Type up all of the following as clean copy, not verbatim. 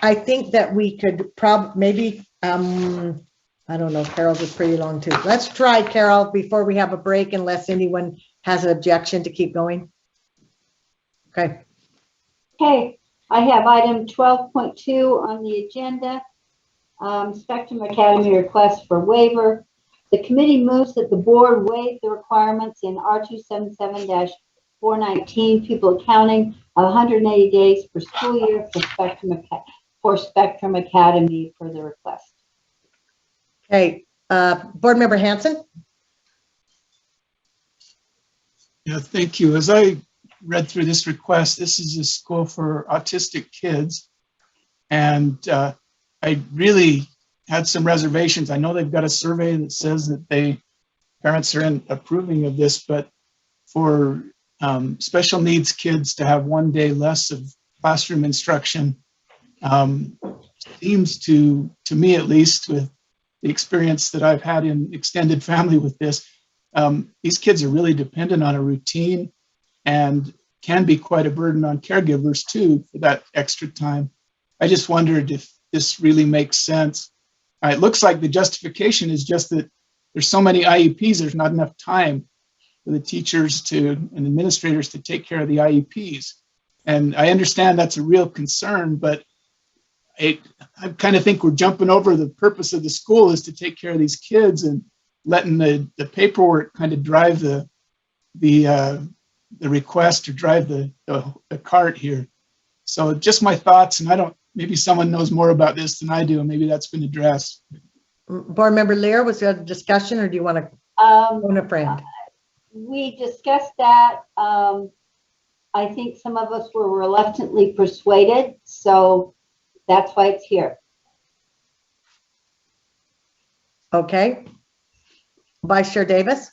I think that we could maybe, I don't know, Carol's is pretty long too. Let's try, Carol, before we have a break, unless anyone has an objection to keep going. Okay. Okay, I have item 12.2 on the agenda, Spectrum Academy request for waiver. The committee moves that the board waive the requirements in R277-419 pupil accounting of 180 days per school year for Spectrum Academy for the request. Okay, Board Member Hanson. Yeah, thank you. As I read through this request, this is a school for autistic kids, and I really had some reservations. I know they've got a survey that says that parents are approving of this, but for special needs kids to have 1 day less of classroom instruction seems to me, at least with the experience that I've had in extended family with this, these kids are really dependent on a routine and can be quite a burden on caregivers too for that extra time. I just wondered if this really makes sense. It looks like the justification is just that there's so many IEPs, there's not enough time for the teachers and administrators to take care of the IEPs. And I understand that's a real concern, but I kind of think we're jumping over the purpose of the school is to take care of these kids and letting the paperwork kind of drive the request or drive the cart here. So just my thoughts, and maybe someone knows more about this than I do, and maybe that's been addressed. Board Member Lear, was there a discussion, or do you want to phone a friend? We discussed that. I think some of us were reluctantly persuaded, so that's why it's here. Okay. Vice Chair Davis.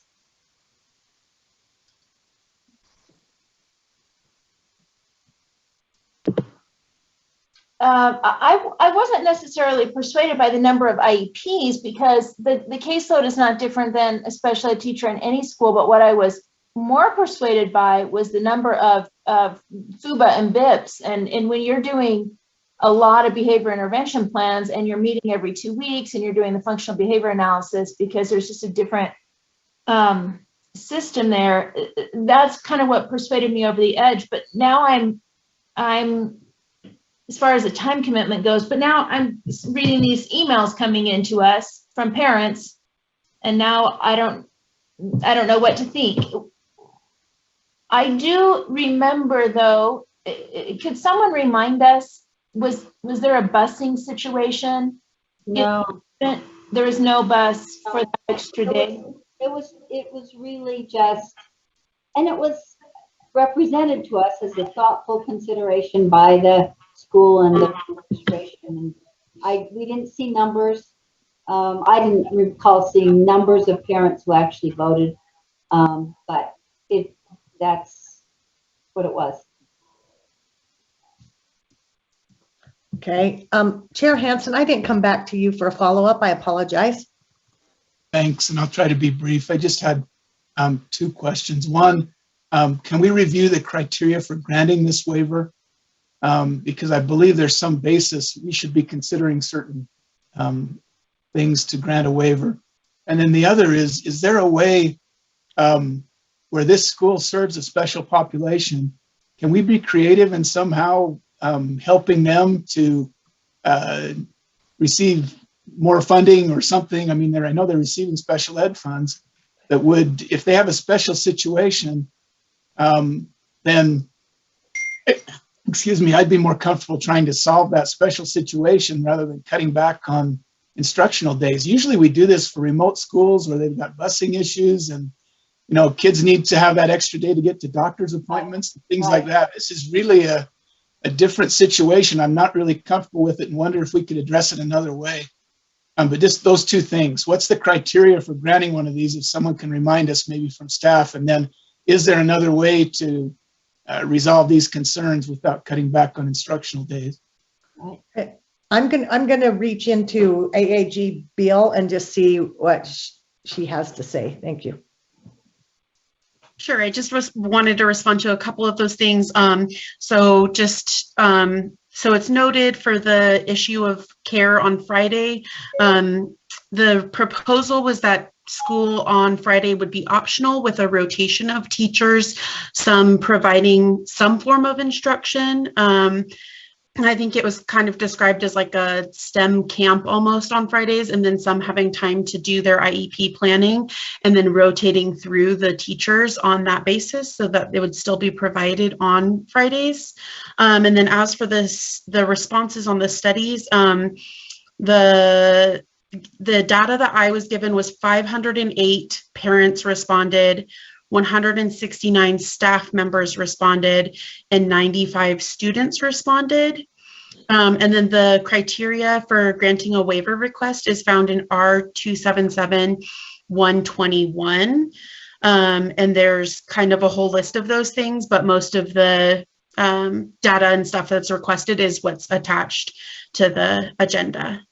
I wasn't necessarily persuaded by the number of IEPs because the caseload is not different than a special ed teacher in any school, but what I was more persuaded by was the number of FUBA and BIPs. And when you're doing a lot of behavior intervention plans and you're meeting every 2 weeks and you're doing the functional behavior analysis because there's just a different system there, that's kind of what persuaded me over the edge. But now I'm as far as the time commitment goes, but now I'm reading these emails coming into us from parents, and now I don't know what to think. I do remember though, could someone remind us, was there a busing situation? No. There was no bus for the extra day? It was really just, and it was represented to us as a thoughtful consideration by the school and the administration. And we didn't see numbers. I didn't recall seeing numbers of parents who actually voted, but that's what it was. Okay, Chair Hanson, I didn't come back to you for a follow-up. I apologize. Thanks, and I'll try to be brief. I just had 2 questions. One, can we review the criteria for granting this waiver? Because I believe there's some basis we should be considering certain things to grant a waiver. And then the other is there a way where this school serves a special population? Can we be creative and somehow helping them to receive more funding or something? I mean, I know they're receiving special ed funds that would, if they have a special situation, then, excuse me, I'd be more comfortable trying to solve that special situation rather than cutting back on instructional days. Usually we do this for remote schools where they've got busing issues and, you know, kids need to have that extra day to get to doctor's appointments and things like that. This is really a different situation. I'm not really comfortable with it and wonder if we could address it another way. But just those 2 things. What's the criteria for granting one of these, if someone can remind us maybe from staff? And then is there another way to resolve these concerns without cutting back on instructional days? I'm gonna reach into AAG Bill and just see what she has to say. Thank you. Sure, I just wanted to respond to a couple of those things. So just So it's noted for the issue of care on Friday. The proposal was that school on Friday would be optional with a rotation of teachers, some providing some form of instruction. And I think it was kind of described as like a STEM camp almost on Fridays, and then some having time to do their IEP planning, and then rotating through the teachers on that basis so that they would still be provided on Fridays. And then as for this, the responses on the studies, the data that I was given was 508 parents responded, 169 staff members responded, and 95 students responded. And then the criteria for granting a waiver request is found in R277-121. And there's kind of a whole list of those things, but most of the data and stuff that's requested is what's attached to the agenda.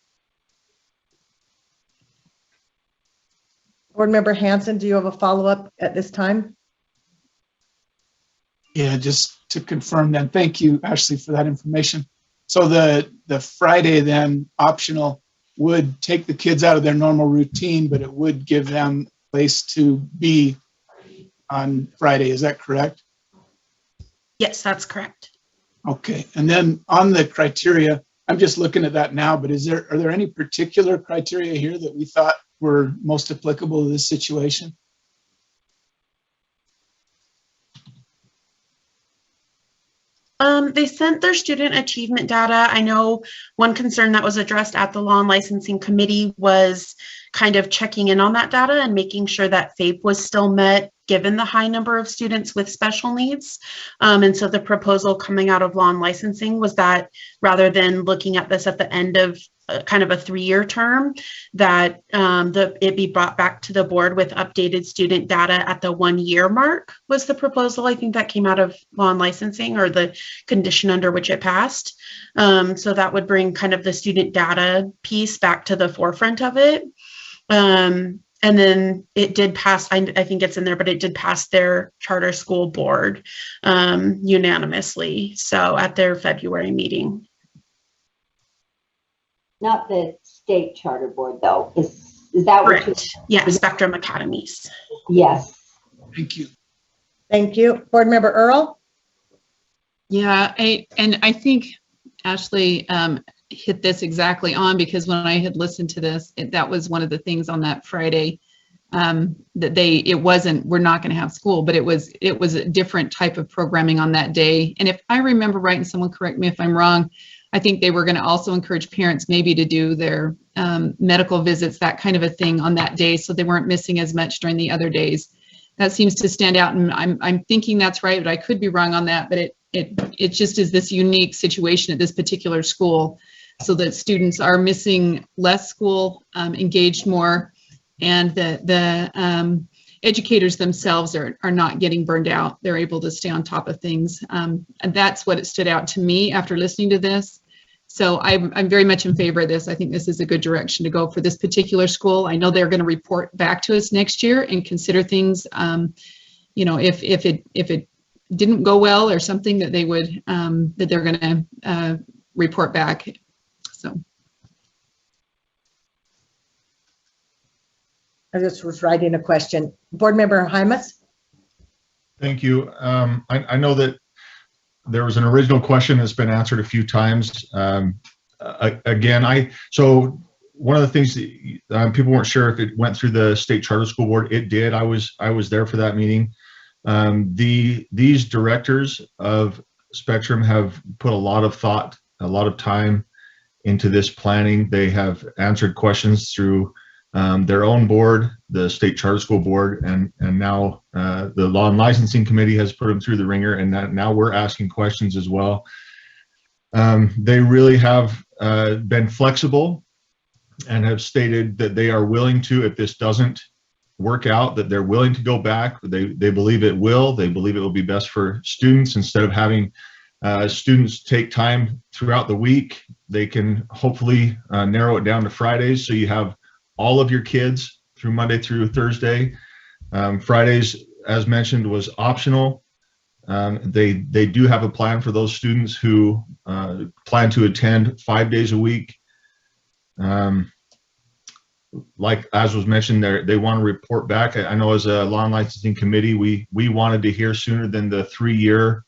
Board Member Hanson, do you have a follow-up at this time? Yeah, just to confirm then, thank you, Ashley, for that information. So the Friday then optional would take the kids out of their normal routine, but it would give them a place to be on Friday. Is that correct? Yes, that's correct. Okay, and then on the criteria, I'm just looking at that now, but are there any particular criteria here that we thought were most applicable to this situation? They sent their student achievement data. I know one concern that was addressed at the Law and Licensing Committee was kind of checking in on that data and making sure that FAPE was still met given the high number of students with special needs. And so the proposal coming out of Law and Licensing was that rather than looking at this at the end of kind of a 3-year term, that it be brought back to the board with updated student data at the 1-year mark was the proposal. I think that came out of Law and Licensing, or the condition under which it passed. So that would bring kind of the student data piece back to the forefront of it. And then it did pass, I think it's in there, but it did pass their charter school board unanimously. So at their February meeting. Not the state charter board, though. Is that what you? Correct. Yeah, Spectrum Academies. Yes. Thank you. Thank you. Board Member Earl? Yeah, I think Ashley hit this exactly on, because when I had listened to this, that was one of the things on that Friday, that we're not going to have school, but it was a different type of programming on that day. And if I remember right, and someone correct me if I'm wrong, I think they were going to also encourage parents maybe to do their medical visits, that kind of a thing on that day, so they weren't missing as much during the other days. That seems to stand out, and I'm thinking that's right, but I could be wrong on that. But it just is this unique situation at this particular school, so that students are missing less school, engaged more, and the educators themselves are not getting burned out. They're able to stay on top of things. And that's what it stood out to me after listening to this. So I'm very much in favor of this. I think this is a good direction to go for this particular school. I know they're going to report back to us next year and consider things, if it didn't go well or something, that they would, that they're going to report back. So. I just was writing a question. Board Member Hymas? Thank you. I know that there was an original question that's been answered a few times. So one of the things that people weren't sure if it went through the state charter school board. It did. I was there for that meeting. These directors of Spectrum have put a lot of thought, a lot of time into this planning. They have answered questions through their own board, the state charter school board, and now the Law and Licensing Committee has put them through the ringer, and now we're asking questions as well. They really have been flexible and have stated that they are willing to, if this doesn't work out, that they're willing to go back. They believe it will. They believe it will be best for students. Instead of having students take time throughout the week, they can hopefully narrow it down to Fridays, so you have all of your kids through Monday through Thursday. Fridays, as mentioned, was optional. They do have a plan for those students who plan to attend 5 days a week. Like as was mentioned, they want to report back. I know as a law and licensing committee, we wanted to hear sooner than the 3-year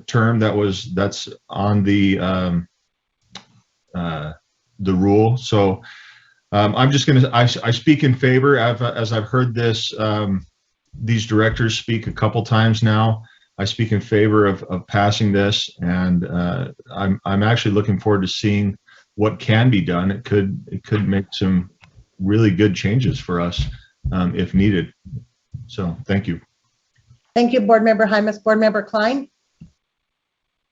term that's on the rule. So I'm just going to, I speak in favor as I've heard this, these directors speak a couple times now. I speak in favor of passing this, and I'm actually looking forward to seeing what can be done. It could make some really good changes for us if needed. So thank you. Thank you, Board Member Hymas. Board Member Klein?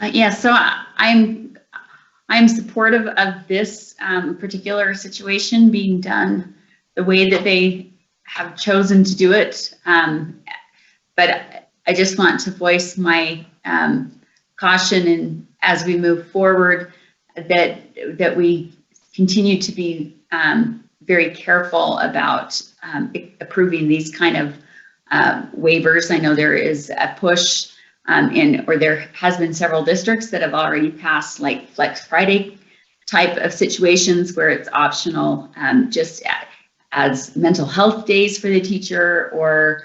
Yeah, so I'm supportive of this particular situation being done the way that they have chosen to do it. But I just want to voice my caution, and as we move forward, that we continue to be very careful about approving these kind of waivers. I know there is a push or there has been several districts that have already passed like Flex Friday type of situations where it's optional, just as mental health days for the teacher, or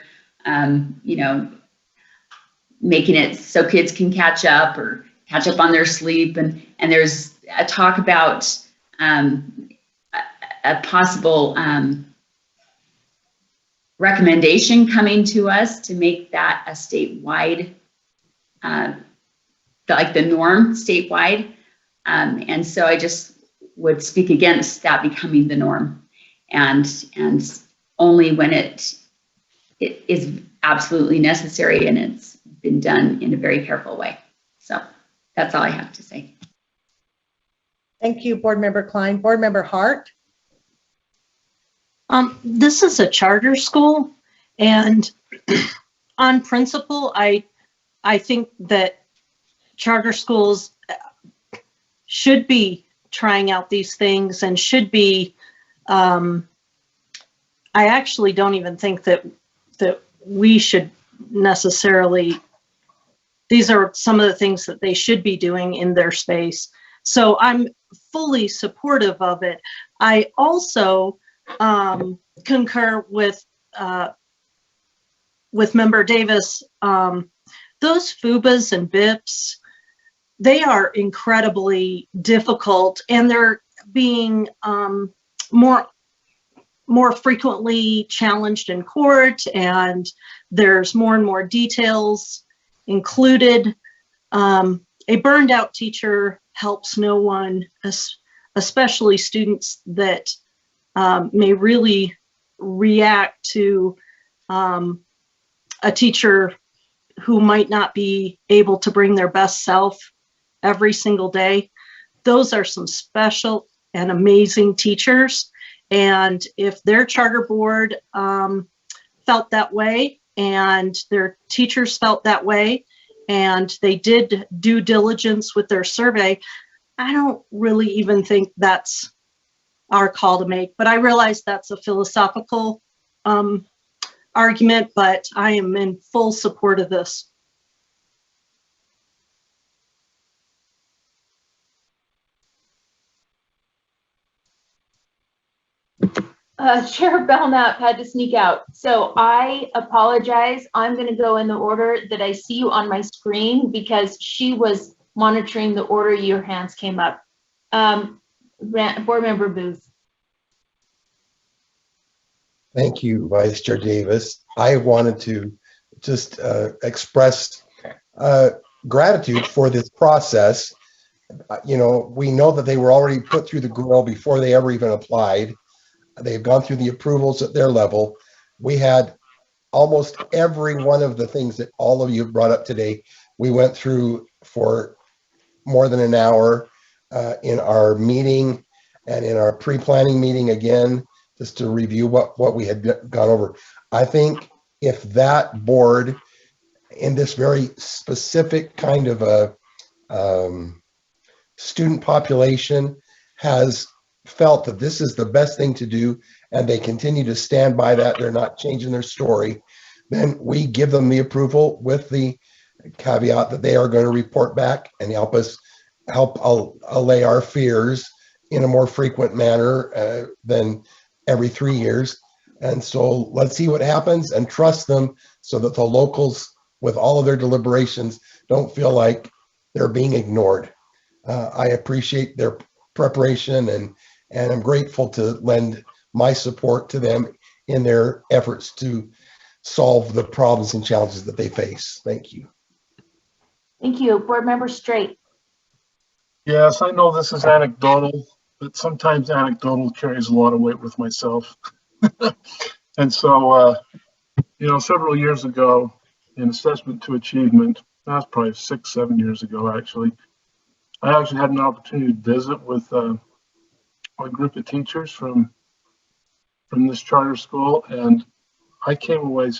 making it so kids can catch up on their sleep. And there's a talk about a possible recommendation coming to us to make that a statewide, like the norm statewide. And so I just would speak against that becoming the norm, and only when it is absolutely necessary and it's been done in a very careful way. So that's all I have to say. Thank you, Board Member Klein. Board Member Hart? This is a charter school, and on principle, I think that charter schools should be trying out these things and should be, I actually don't even think that we should necessarily, these are some of the things that they should be doing in their space. So I'm fully supportive of it. I also concur with Member Davis. Those FUBAs and BIPs, they are incredibly difficult, and they're being more frequently challenged in court, and there's more and more details included. A burned out teacher helps no one, especially students that may really react to a teacher who might not be able to bring their best self every single day. Those are some special and amazing teachers. And if their charter board felt that way, and their teachers felt that way, and they did due diligence with their survey, I don't really even think that's our call to make. But I realize that's a philosophical argument, but I am in full support of this. Chair Belknap had to sneak out, so I apologize. I'm going to go in the order that I see you on my screen because she was monitoring the order your hands came up. Board Member Booth. Thank you, Vice Chair Davis. I wanted to just express gratitude for this process. We know that they were already put through the grill before they ever even applied. They've gone through the approvals at their level. We had almost every one of the things that all of you have brought up today. We went through for more than an hour in our meeting and in our pre-planning meeting again, just to review what we had gone over. I think if that board in this very specific kind of a student population has felt that this is the best thing to do, and they continue to stand by that, they're not changing their story, then we give them the approval with the caveat that they are going to report back and help allay our fears in a more frequent manner than every 3 years. And so let's see what happens and trust them so that the locals, with all of their deliberations, don't feel like they're being ignored. I appreciate their preparation and I'm grateful to lend my support to them in their efforts to solve the problems and challenges that they face. Thank you. Thank you. Board Member Straight. Yes, I know this is anecdotal, but sometimes anecdotal carries a lot of weight with myself. And so, several years ago in Assessment to Achievement, that's probably 6-7 years ago, actually, I actually had an opportunity to visit with a group of teachers from this charter school, and I came away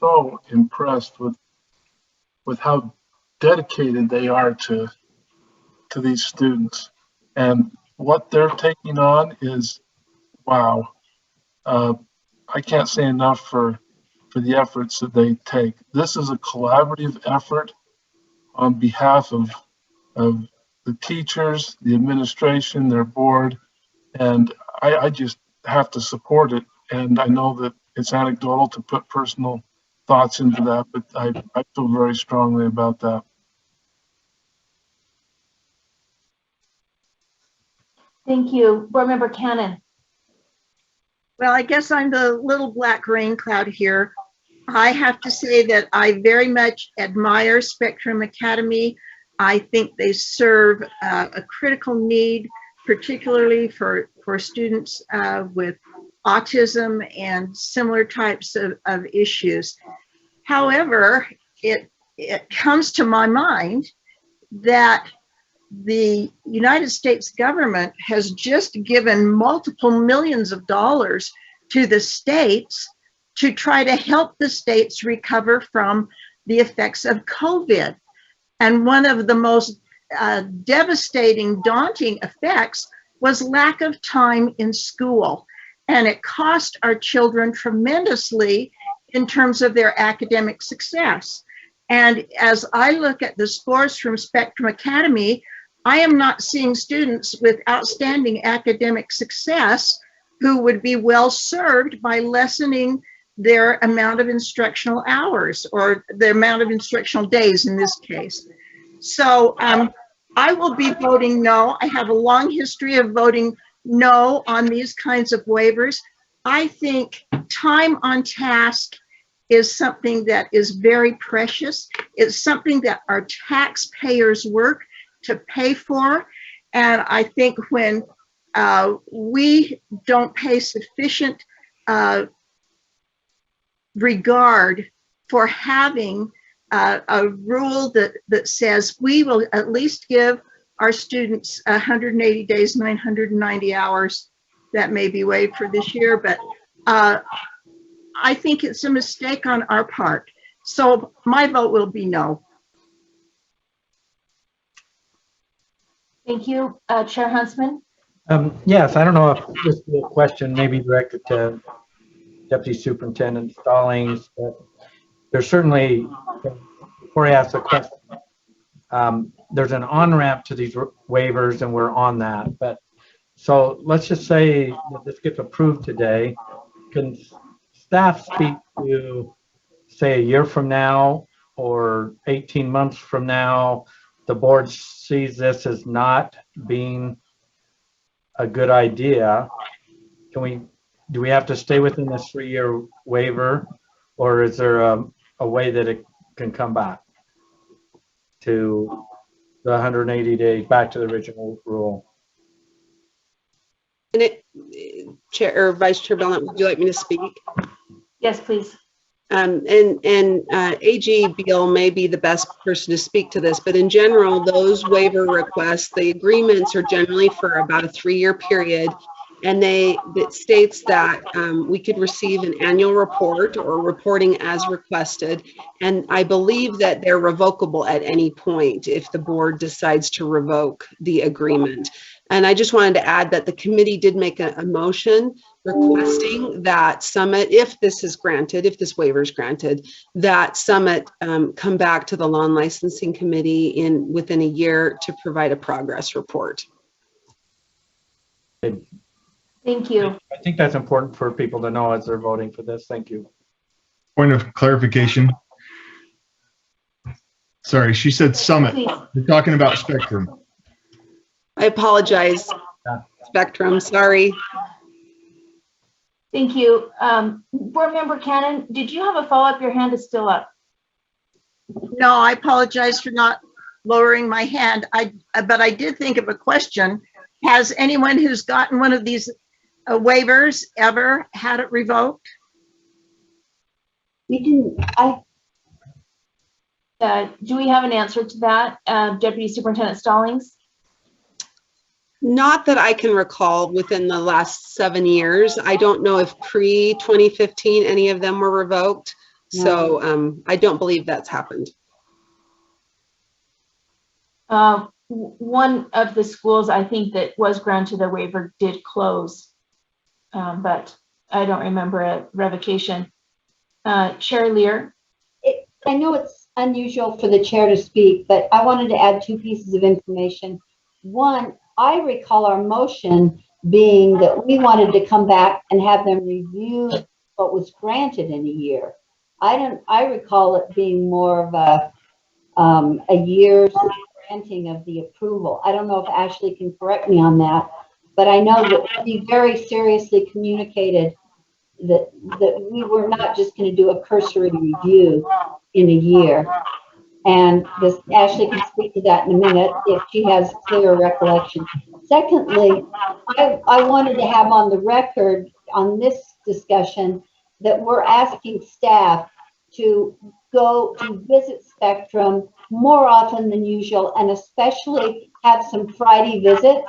so impressed with how dedicated they are to these students, and what they're taking on is wow. I can't say enough for the efforts that they take. This is a collaborative effort on behalf of the teachers, the administration, their board, and I just have to support it. And I know that it's anecdotal to put personal thoughts into that, but I feel very strongly about that. Thank you. Board Member Cannon. Well, I guess I'm the little black rain cloud here. I have to say that I very much admire Spectrum Academy. I think they serve a critical need, particularly for students with autism and similar types of issues. However, it comes to my mind that the United States government has just given multiple millions of dollars to the states to try to help the states recover from the effects of COVID. And one of the most devastating, daunting effects was lack of time in school. And it cost our children tremendously in terms of their academic success. And as I look at the scores from Spectrum Academy, I am not seeing students with outstanding academic success who would be well served by lessening their amount of instructional hours or the amount of instructional days in this case. So I will be voting no. I have a long history of voting no on these kinds of waivers. I think time on task is something that is very precious. It's something that our taxpayers work to pay for. And I think when we don't pay sufficient regard for having a rule that says we will at least give our students 180 days, 990 hours, that may be waived for this year, but I think it's a mistake on our part. So my vote will be no. Thank you. Chair Huntsman. Yes, I don't know if this is a question maybe directed to Deputy Superintendent Stallings, but there's certainly, before I ask the question, there's an on-ramp to these waivers and we're on that. But so let's just say that this gets approved today. Can staff speak to, say, a year from now or 18 months from now, the board sees this as not being a good idea? Do we have to stay within this 3-year waiver, or is there a way that it can come back to the 180 days, back to the original rule? And Chair or Vice Chair Belknap, would you like me to speak? Yes, please. AG Beal may be the best person to speak to this, but in general, those waiver requests, the agreements are generally for about a 3-year period, and it states that we could receive an annual report or reporting as requested, and I believe that they're revocable at any point if the board decides to revoke the agreement. And I just wanted to add that the committee did make a motion requesting that Summit, if this is granted, if this waiver is granted, that Summit come back to the Law and Licensing Committee within a year to provide a progress report. Thank you. I think that's important for people to know as they're voting for this. Thank you. Point of clarification. Sorry, she said Summit. Please. You're talking about Spectrum. I apologize, Spectrum, sorry. Thank you. Board Member Cannon, did you have a follow-up? Your hand is still up. No, I apologize for not lowering my hand. But I did think of a question. Has anyone who's gotten one of these waivers ever had it revoked? We didn't, Do we have an answer to that, Deputy Superintendent Stallings? Not that I can recall within the last 7 years. I don't know if pre-2015 any of them were revoked. No. So I don't believe that's happened. One of the schools I think that was granted a waiver did close, but I don't remember a revocation. Chair Lear. I know it's unusual for the chair to speak, but I wanted to add 2 pieces of information. One, I recall our motion being that we wanted to come back and have them review what was granted in a year. I recall it being more of a year's granting of the approval. I don't know if Ashley can correct me on that, but I know that we very seriously communicated that we were not just going to do a cursory review in a year. And Ashley can speak to that in a minute if she has clearer recollection. Secondly, I wanted to have on the record on this discussion that we're asking staff to go to visit Spectrum more often than usual, and especially have some Friday visits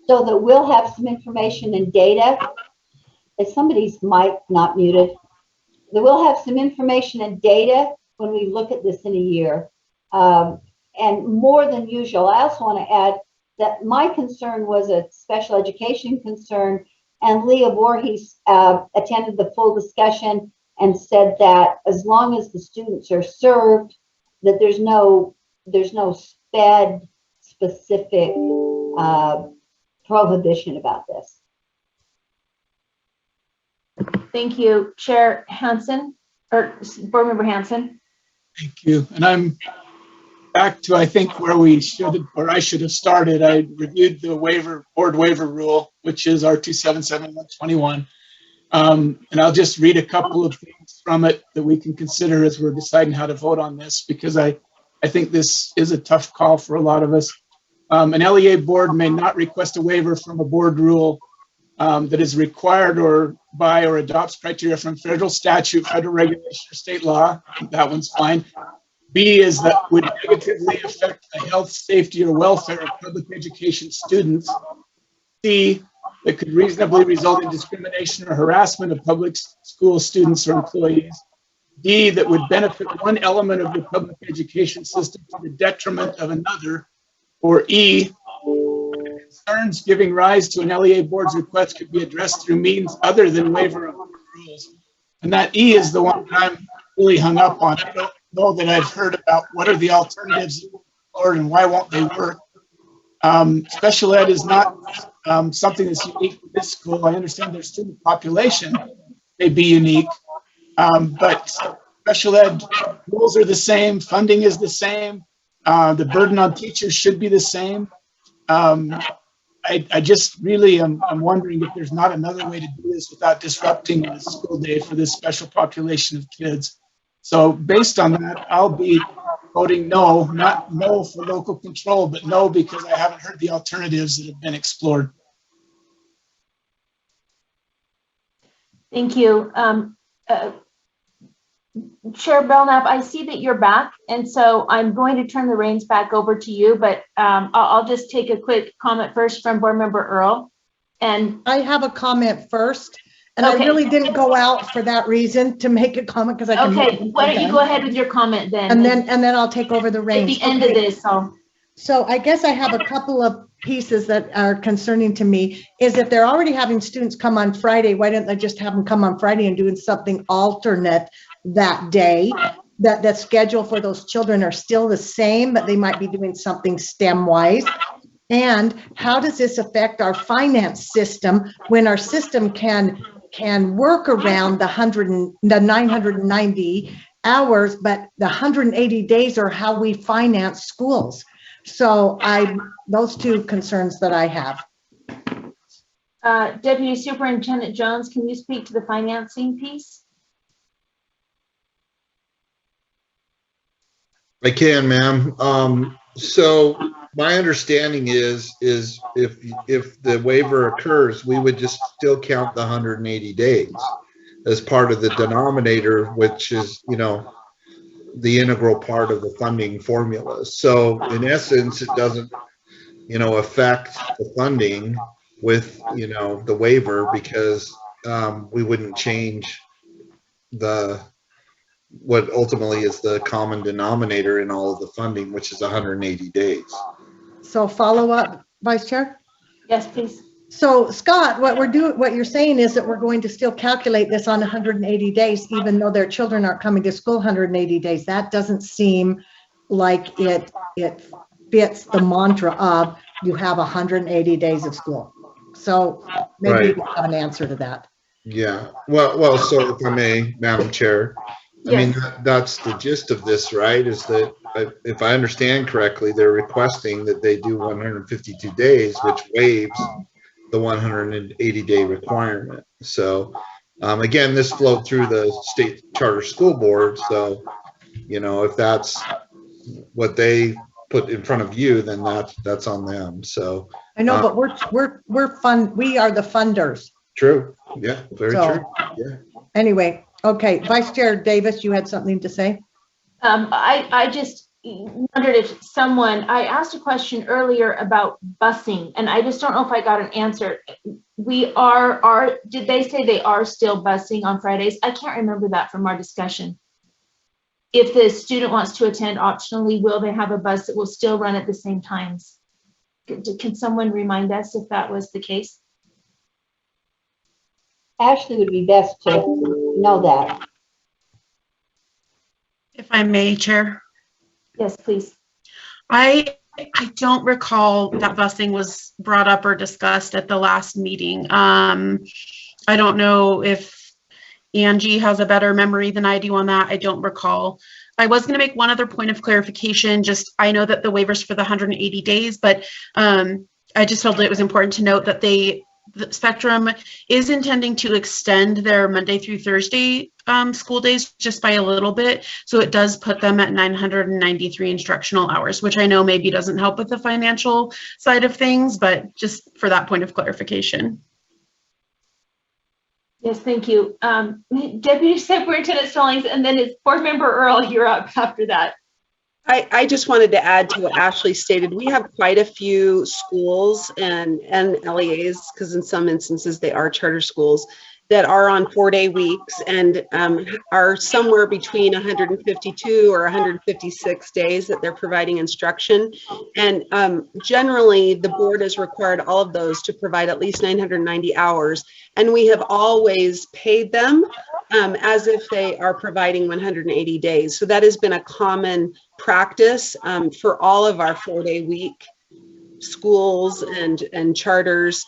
so that we'll have some information and data. If somebody's mic not muted, that we'll have some information and data when we look at this in a year. And more than usual, I also want to add that my concern was a special education concern, and Leah Voorhees attended the full discussion and said that as long as the students are served, that there's no SPED specific prohibition about this. Thank you. Chair Hansen, or Board Member Hansen. Thank you. And I'm back to, I think, where I should have started. I reviewed the board waiver rule, which is R277-121. And I'll just read a couple of things from it that we can consider as we're deciding how to vote on this, because I think this is a tough call for a lot of us. An LEA board may not request a waiver from a board rule that is required or adopts criteria from federal statute, federal regulation, or state law. I think that one's fine. B is that would negatively affect the health, safety, or welfare of public education students. C, that could reasonably result in discrimination or harassment of public school students or employees. D, that would benefit one element of the public education system to the detriment of another. Or E, concerns giving rise to an LEA board's request could be addressed through means other than waiver of rules. And that E is the one that I'm really hung up on. I don't know that I've heard about what are the alternatives and why won't they work. Special ed is not something that's unique to this school. I understand their student population may be unique, but special ed rules are the same, funding is the same, the burden on teachers should be the same. I just really am wondering if there's not another way to do this without disrupting the school day for this special population of kids. So based on that, I'll be voting no, not no for local control, but no because I haven't heard the alternatives that have been explored. Thank you. Chair Belknap, I see that you're back, and so I'm going to turn the reins back over to you, but I'll just take a quick comment first from Board Member Earl. And I have a comment first, and okay. I really didn't go out for that reason to make a comment because I can. Okay, why don't you go ahead with your comment then? And then I'll take over the reins. At the end of this, So I guess I have a couple of pieces that are concerning to me is if they're already having students come on Friday, why don't they just have them come on Friday and doing something alternate that day? That the schedule for those children are still the same, but they might be doing something STEM wise. And how does this affect our finance system when our system can work around the 990 hours, but the 180 days are how we finance schools. So those two concerns that I have. Deputy Superintendent Jones, can you speak to the financing piece? I can, ma'am. So my understanding is if the waiver occurs, we would just still count the 180 days as part of the denominator, which is, the integral part of the funding formula. So in essence, it doesn't, affect the funding with, the waiver, because we wouldn't change what ultimately is the common denominator in all of the funding, which is 180 days. So follow up, Vice Chair? Yes, please. So Scott, what you're saying is that we're going to still calculate this on 180 days, even though their children aren't coming to school 180 days. That doesn't seem like it fits the mantra of you have 180 days of school. So maybe you have an answer to that. Yeah. Well, so if I may, Madam Chair, Yes. I mean, that's the gist of this, right? Is that if I understand correctly, they're requesting that they do 152 days, which waives the 180-day requirement. So again, this flowed through the state charter school board. So, if that's what they put in front of you, then that's on them. So I know, but we are the funders. True. Yeah, very true. Yeah. Anyway, okay, Vice Chair Davis, you had something to say? I just wondered if I asked a question earlier about busing, and I just don't know if I got an answer. Did they say they are still busing on Fridays? I can't remember that from our discussion. If the student wants to attend optionally, will they have a bus that will still run at the same times? Can someone remind us if that was the case? Ashley would be best to know that. If I may, Chair. Yes, please. I don't recall that busing was brought up or discussed at the last meeting. I don't know if Angie has a better memory than I do on that. I don't recall. I was going to make one other point of clarification. I know that the waivers for the 180 days, but I just felt it was important to note that the Spectrum is intending to extend their Monday through Thursday school days just by a little bit. So it does put them at 993 instructional hours, which I know maybe doesn't help with the financial side of things, but just for that point of clarification. Yes, thank you. Deputy Superintendent Stallings, and then it's Board Member Earl, you're up after that. I just wanted to add to what Ashley stated. We have quite a few schools and LEAs, because in some instances they are charter schools, that are on 4-day weeks and are somewhere between 152 or 156 days that they're providing instruction. And generally, the board has required all of those to provide at least 990 hours. And we have always paid them as if they are providing 180 days. So that has been a common practice for all of our 4-day week schools and charters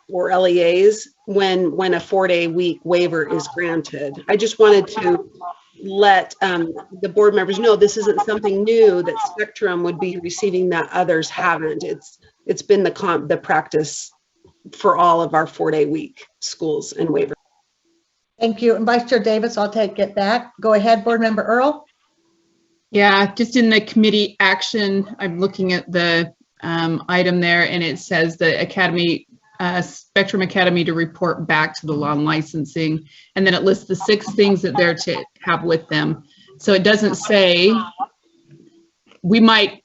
or LEAs when a 4-day week waiver is granted. I just wanted to let the board members know this isn't something new that Spectrum would be receiving that others haven't. It's been the practice for all of our 4-day week schools and waivers. Thank you. And Vice Chair Davis, I'll take it back. Go ahead, Board Member Earl. Yeah, just in the committee action, I'm looking at the item there, and it says the Academy, Spectrum Academy to report back to the law and licensing, and then it lists the 6 things that they're to have with them. So it doesn't say we might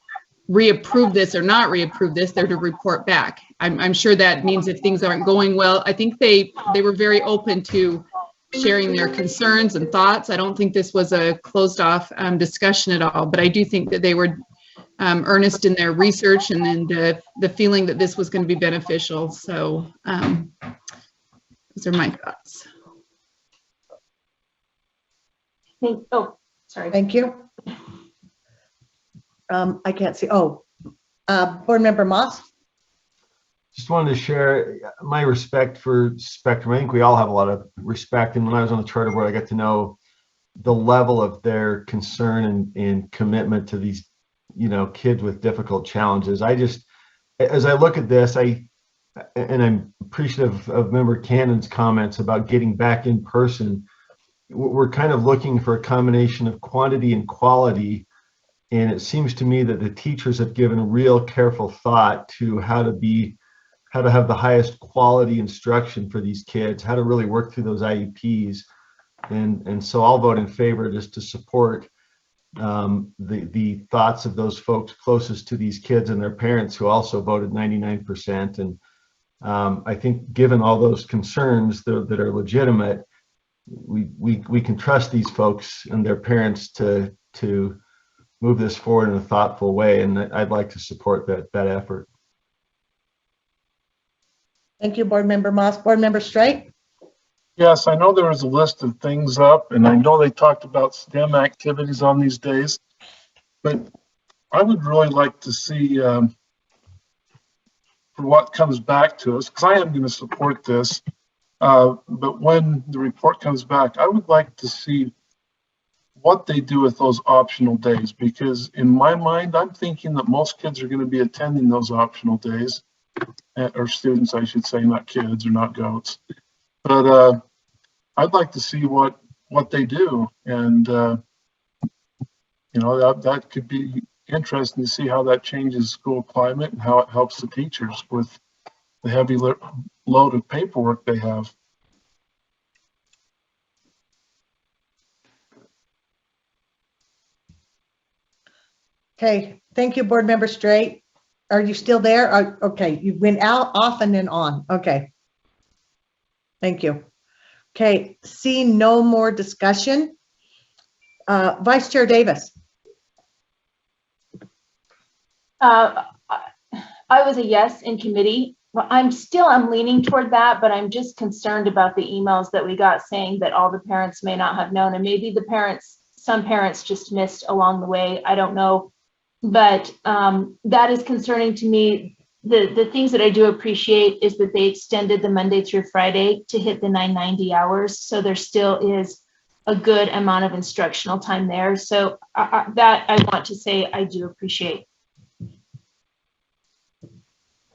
reapprove this or not reapprove this. They're to report back. I'm sure that means if things aren't going well. I think they were very open to sharing their concerns and thoughts. I don't think this was a closed off discussion at all, but I do think that they were earnest in their research and then the feeling that this was going to be beneficial. So those are my thoughts. Oh, sorry. Thank you. I can't see. Oh, Board Member Moss. Just wanted to share my respect for Spectrum. I think we all have a lot of respect. And when I was on the charter board, I got to know the level of their concern and commitment to these, kids with difficult challenges. As I look at this, and I'm appreciative of Member Cannon's comments about getting back in person. We're kind of looking for a combination of quantity and quality. And it seems to me that the teachers have given real careful thought to how to have the highest quality instruction for these kids, how to really work through those IEPs. And so I'll vote in favor just to support the thoughts of those folks closest to these kids and their parents who also voted 99%. And I think given all those concerns that are legitimate, we can trust these folks and their parents to move this forward in a thoughtful way. And I'd like to support that effort. Thank you, Board Member Moss. Board Member Straight. Yes, I know there was a list of things up, and I know they talked about STEM activities on these days, but I would really like to see for what comes back to us, because I am going to support this, but when the report comes back, I would like to see what they do with those optional days, because in my mind, I'm thinking that most kids are going to be attending those optional days, or students, I should say, not kids or not goats. But I'd like to see what they do, and that could be interesting to see how that changes school climate and how it helps the teachers with the heavy load of paperwork they have. Okay, thank you, Board Member Straight. Are you still there? Okay, you went out, off, and then on. Okay. Thank you. Okay, seeing no more discussion. Vice Chair Davis. I was a yes in committee. I'm leaning toward that, but I'm just concerned about the emails that we got saying that all the parents may not have known, and maybe some parents just missed along the way. I don't know, but that is concerning to me. The things that I do appreciate is that they extended the Monday through Friday to hit the 990 hours. So there still is a good amount of instructional time there. So that I want to say I do appreciate.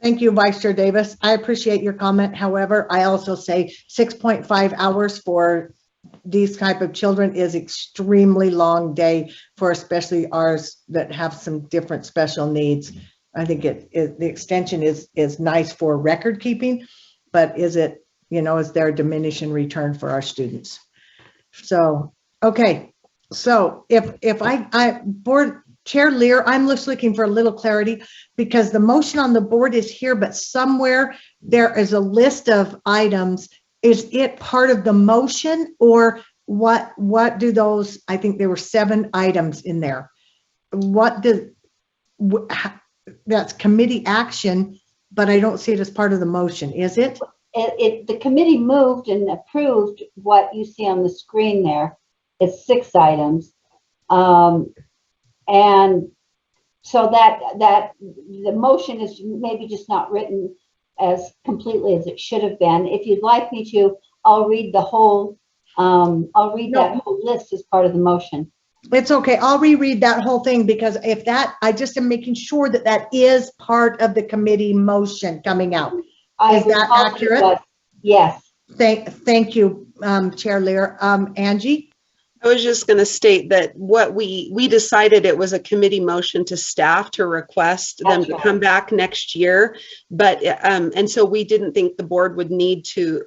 Thank you, Vice Chair Davis. I appreciate your comment. However, I also say 6.5 hours for these type of children is extremely long day for especially ours that have some different special needs. I think the extension is nice for record keeping, but is there a diminishing return for our students? So, okay. So if I Board Chair Lear, I'm just looking for a little clarity because the motion on the board is here, but somewhere there is a list of items. Is it part of the motion or what do those, I think there were 7 items in there. That's committee action, but I don't see it as part of the motion, is it? The committee moved and approved what you see on the screen there. It's 6 items. And so that the motion is maybe just not written as completely as it should have been. If you'd like me to, I'll read that whole list as part of the motion. It's okay. I'll reread that whole thing because I just am making sure that is part of the committee motion coming out. Is that accurate? Yes. Thank you, Chair Lear. Angie? I was just going to state that what we decided it was a committee motion to staff to request them to come back next year. But, and so we didn't think the board would need to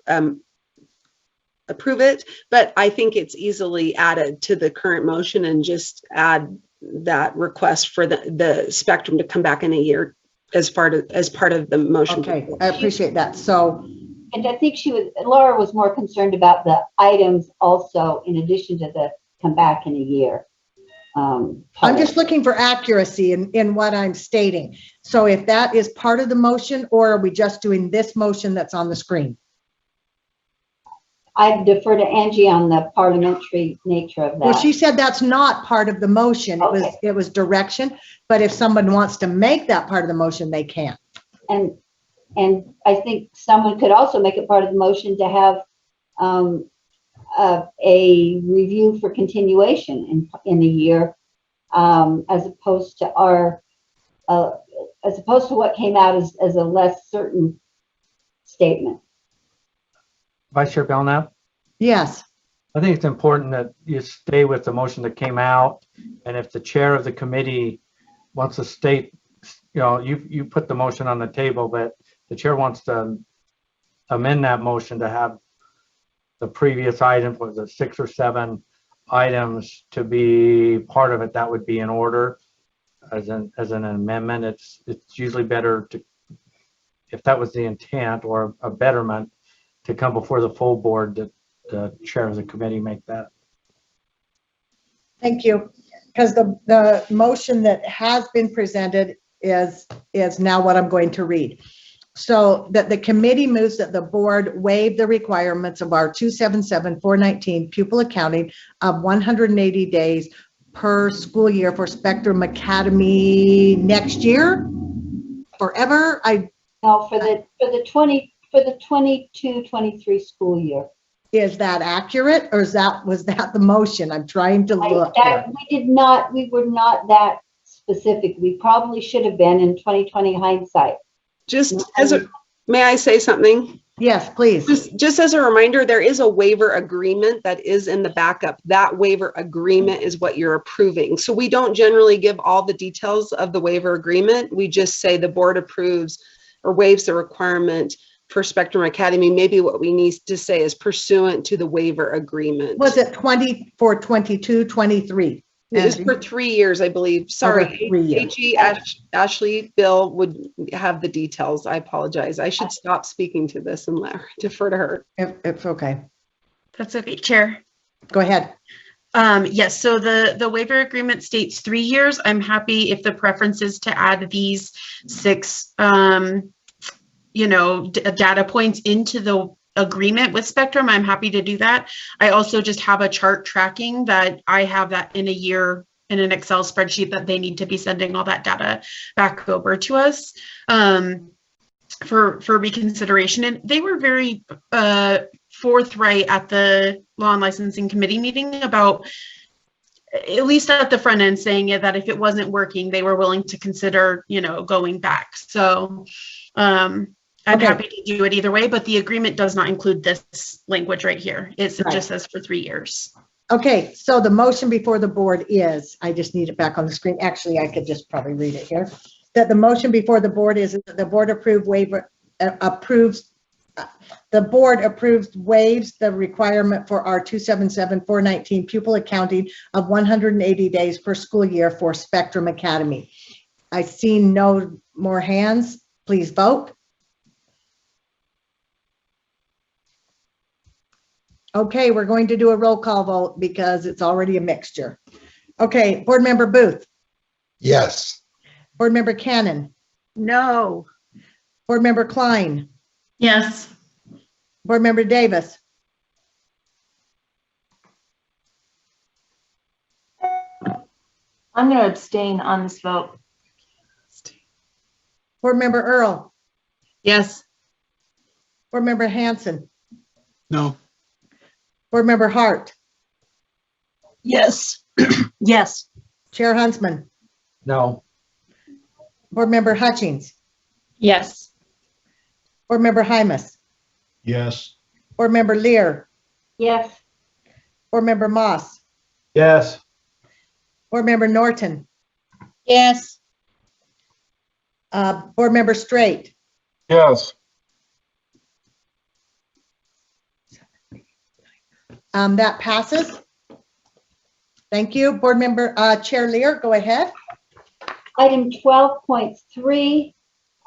approve it, but I think it's easily added to the current motion and just add that request for the Spectrum to come back in a year as part of the motion. Okay, I appreciate that. So, and I think Laura was more concerned about the items also in addition to the come back in a year. I'm just looking for accuracy in what I'm stating. So if that is part of the motion, or are we just doing this motion that's on the screen? I defer to Angie on the parliamentary nature of that. Well, she said that's not part of the motion. Okay. It was direction, but if someone wants to make that part of the motion, they can. And I think someone could also make it part of the motion to have a review for continuation in a year, as opposed to what came out as a less certain statement. Vice Chair Belknap? Yes. I think it's important that you stay with the motion that came out. And if the chair of the committee wants to state, you put the motion on the table, but the chair wants to amend that motion to have the previous items, was it 6 or 7 items to be part of it, that would be in order as an amendment. It's usually better to, if that was the intent or a betterment, to come before the full board, that the chair of the committee make that. Thank you. Because the motion that has been presented is now what I'm going to read. So that the committee moves that the board waive the requirements of our 277-419 pupil accounting of 180 days per school year for Spectrum Academy next year, forever. No, for the 22-23 school year. Is that accurate, or was that the motion? I'm trying to look. We were not that specific. We probably should have been in 2020 hindsight. May I say something? Yes, please. Just as a reminder, there is a waiver agreement that is in the backup. That waiver agreement is what you're approving. So we don't generally give all the details of the waiver agreement. We just say the board approves or waives the requirement for Spectrum Academy. Maybe what we need to say is pursuant to the waiver agreement. Was it 20 for 22, 23? It was for 3 years, I believe. Sorry, AG, Ashley, Bill would have the details. I apologize. I should stop speaking to this and let her defer to her. It's okay. That's okay, Chair. Go ahead. Yes, so the waiver agreement states 3 years. I'm happy if the preference is to add these 6, data points into the agreement with Spectrum. I'm happy to do that. I also just have a chart tracking that I have that in a year in an Excel spreadsheet that they need to be sending all that data back over to us for reconsideration. And they were very forthright at the Law and Licensing Committee meeting about, at least at the front end, saying that if it wasn't working, they were willing to consider, going back. So I'm happy to do it either way, but the agreement does not include this language right here. It just says for 3 years. Okay, so the motion before the board is, I just need it back on the screen. Actually, I could just probably read it here. That the motion before the board is that the board waives the requirement for our 277-419 pupil accounting of 180 days per school year for Spectrum Academy. I see no more hands. Please vote. Okay, we're going to do a roll call vote because it's already a mixture. Okay, Board Member Booth. Yes. Board Member Cannon. No. Board Member Klein. Yes. Board Member Davis. I'm going to abstain on this vote. Board Member Earl. Yes. Board Member Hanson. No. Board Member Hart. Yes. Yes. Chair Huntsman. No. Board Member Hutchings. Yes. Board Member Hymas. Yes. Board Member Lear. Yes. Board Member Moss. Yes. Board Member Norton. Yes. Board Member Straight. Yes. That passes. Thank you. Board Member Chair Lear, go ahead. Item 12.3,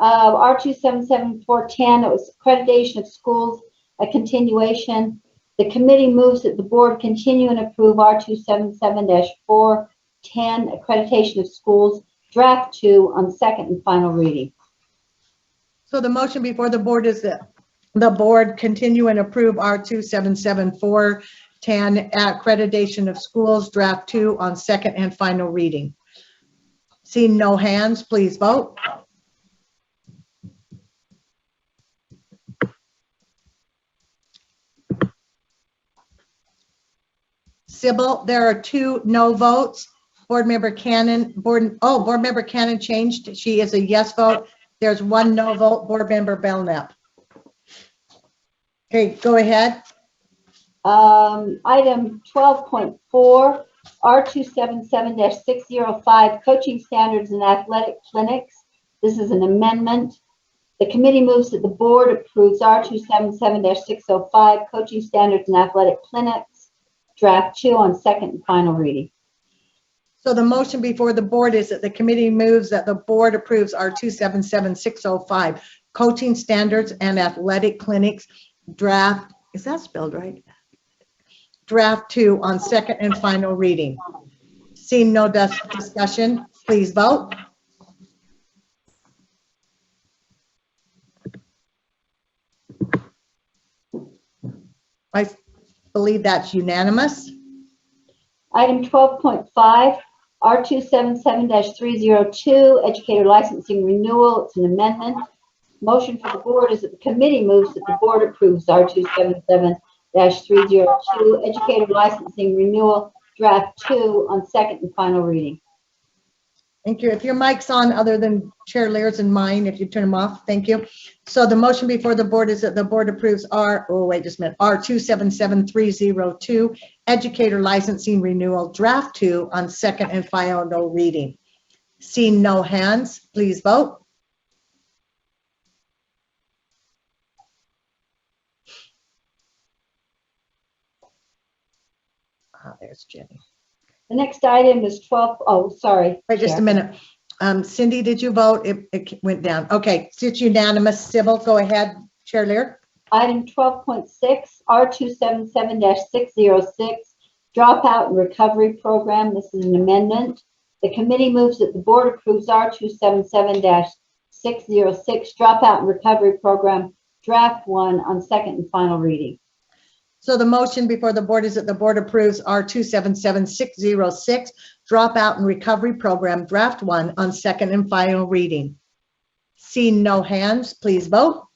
R277-410, it was accreditation of schools, a continuation. The committee moves that the board continue and approve R277-4 10, accreditation of schools, draft 2 on second and final reading. So the motion before the board is that the board continue and approve R277410 accreditation of schools, draft 2 on second and final reading. Seeing no hands, please vote. Sybil, there are 2 no votes. Board Member Cannon, Board Member Cannon changed. She is a yes vote. There's 1 no vote, Board Member Belknap. Okay, go ahead. Item 12.4, R277-605, coaching standards and athletic clinics. This is an amendment. The committee moves that the board approves R277-605, coaching standards and athletic clinics, draft 2 on second and final reading. So the motion before the board is that the committee moves that the board approves R277-605, coaching standards and athletic clinics, draft, is that spelled right? Draft 2 on second and final reading. Seeing no discussion, please vote. I believe that's unanimous. Item 12.5, R277-302, educator licensing renewal. It's an amendment. Motion for the board is that the committee moves that the board approves R277-302, educator licensing renewal, draft 2 on second and final reading. Thank you. If your mic's on other than Chair Lear's and mine, if you turn them off, thank you. So the motion before the board is that the board approves R277-302, educator licensing renewal, draft 2 on second and final reading. Seeing no hands, please vote. There's Jenny. The next item is 12, oh, sorry. Wait just a minute. Cindy, did you vote? It went down. Okay, it's unanimous. Sybil, go ahead, Chair Lear. Item 12.6, R277-606, dropout and recovery program. This is an amendment. The committee moves that the board approves R277-606, dropout and recovery program, draft 1 on second and final reading. So the motion before the board is that the board approves R277-606, dropout and recovery program, draft 1 on second and final reading. Seeing no hands, please vote.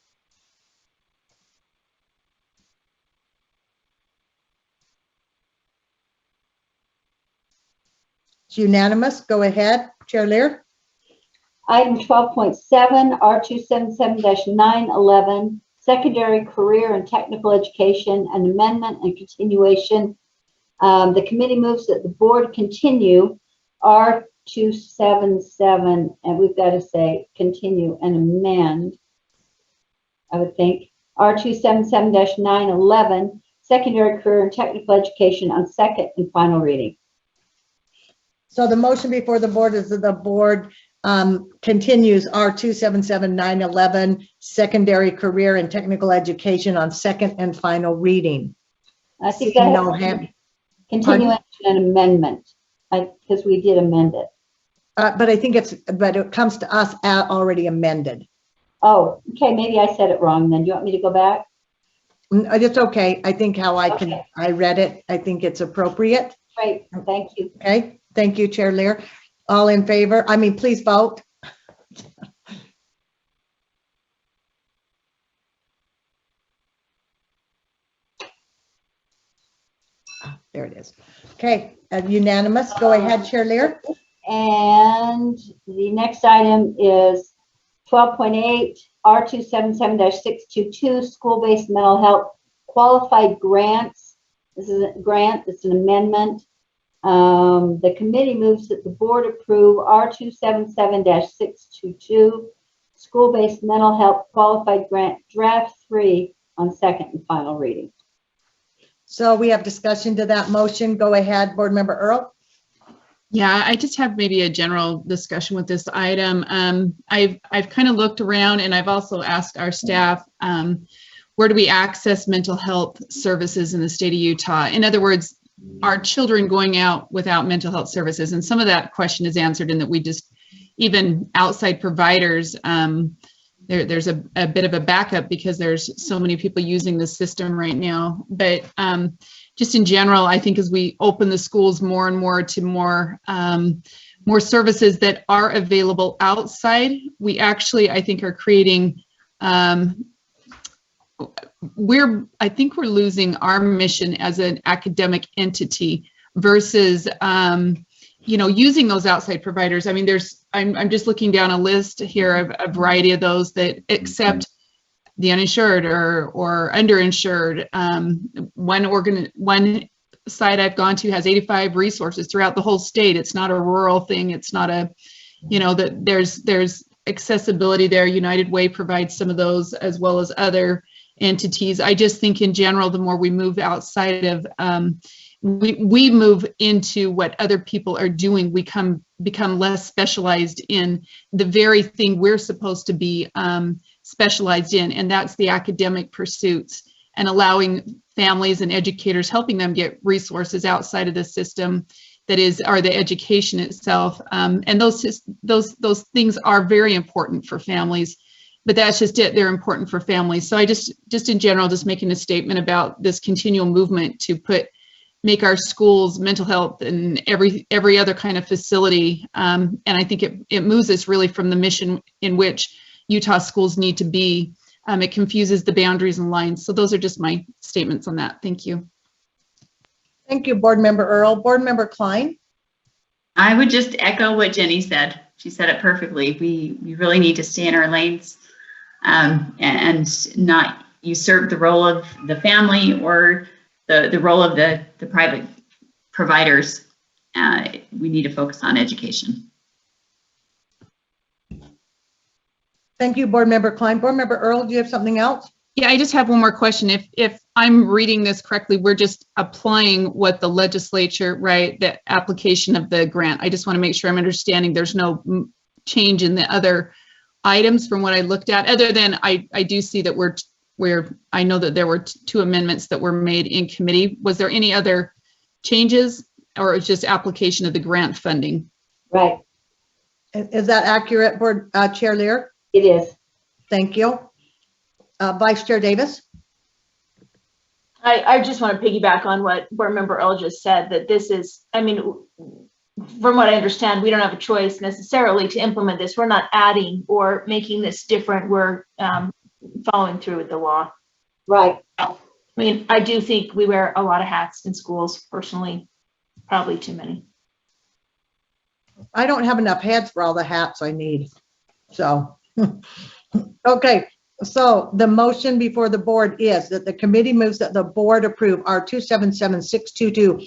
It's unanimous. Go ahead, Chair Lear. Item 12.7, R277-911, secondary career and technical education, an amendment and continuation. The committee moves that the board continue R277, and we've got to say continue and amend, I would think, R277-911, secondary career and technical education on second and final reading. So the motion before the board is that the board continues R277-911, secondary career and technical education on second and final reading. I think that no has hand. Continuation and amendment, because we did amend it. But I think it comes to us already amended. Oh, okay, maybe I said it wrong then. Do you want me to go back? It's okay. I think how I read it, I think it's appropriate. Great, thank you. Okay, thank you, Chair Lear. All in favor? Please vote. There it is. Okay, unanimous. Go ahead, Chair Lear. And the next item is 12.8, R277-622, school-based mental health qualified grants. This is a grant, it's an amendment. The committee moves that the board approve R277-622, school-based mental health qualified grant, draft 3 on second and final reading. So we have discussion to that motion. Go ahead, Board Member Earl. Yeah, I just have maybe a general discussion with this item. I've kind of looked around, and I've also asked our staff, where do we access mental health services in the state of Utah? In other words, are children going out without mental health services? And some of that question is answered in that we just, even outside providers, there's a bit of a backup because there's so many people using the system right now. But just in general, I think as we open the schools more and more to more services that are available outside, we actually, I think, are creating, I think we're losing our mission as an academic entity versus, using those outside providers. I mean, I'm just looking down a list here of a variety of those that accept the uninsured or underinsured. One site I've gone to has 85 resources throughout the whole state. It's not a rural thing. It's not a, that there's accessibility there. United Way provides some of those as well as other entities. I just think in general, the more we move outside of, we move into what other people are doing, we become less specialized in the very thing we're supposed to be specialized in, and that's the academic pursuits, and allowing families and educators, helping them get resources outside of the system are the education itself. And those things are very important for families, but that's just it. They're important for families. So I just in general, just making a statement about this continual movement to make our schools, mental health, and every other kind of facility. And I think it moves us really from the mission in which Utah schools need to be. It confuses the boundaries and lines. So those are just my statements on that. Thank you. Thank you, Board Member Earl. Board Member Klein? I would just echo what Jenny said. She said it perfectly. We really need to stay in our lanes and not usurp the role of the family or the role of the private providers. We need to focus on education. Thank you, Board Member Klein. Board Member Earl, do you have something else? Yeah, I just have one more question. If I'm reading this correctly, we're just applying what the legislature, right, the application of the grant. I just want to make sure I'm understanding there's no change in the other items from what I looked at, other than I do see that I know that there were two amendments that were made in committee. Was there any other changes, or it's just application of the grant funding? Right. Is that accurate, Board Chair Lear? It is. Thank you. Vice Chair Davis? I just want to piggyback on what Board Member Earl just said, that this is, I mean, from what I understand, we don't have a choice necessarily to implement this. We're not adding or making this different. We're following through with the law. Right. I mean, I do think we wear a lot of hats in schools, personally, probably too many. I don't have enough heads for all the hats I need. So, okay. So the motion before the board is that the committee moves that the board approve our 277-622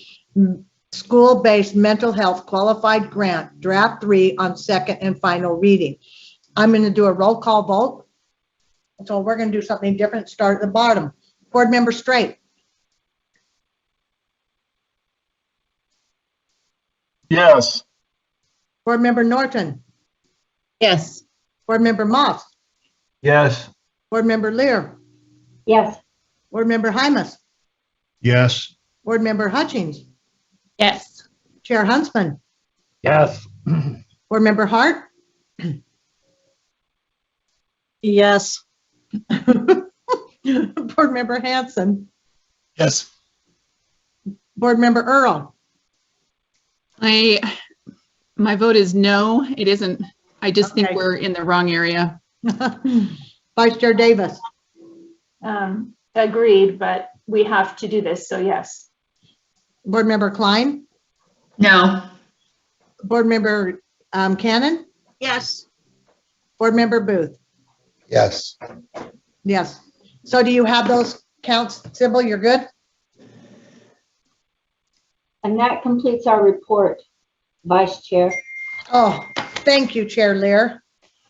school-based mental health qualified grant, draft 3 on second and final reading. I'm going to do a roll call vote. So we're going to do something different. Start at the bottom. Board Member Straight. Yes. Board Member Norton. Yes. Board Member Moss. Yes. Board Member Lear. Yes. Board Member Hymas. Yes. Board Member Hutchings. Yes. Chair Huntsman. Yes. Board Member Hart. Yes. Board Member Hanson. Yes. Board Member Earl. My vote is no. It isn't. I just think Okay. we're in the wrong area. Vice Chair Davis. Agreed, but we have to do this, so yes. Board Member Klein. No. Board Member Cannon. Yes. Board Member Booth. Yes. Yes. So do you have those counts, Sybil? You're good? And that completes our report, Vice Chair. Oh, thank you, Chair Lear.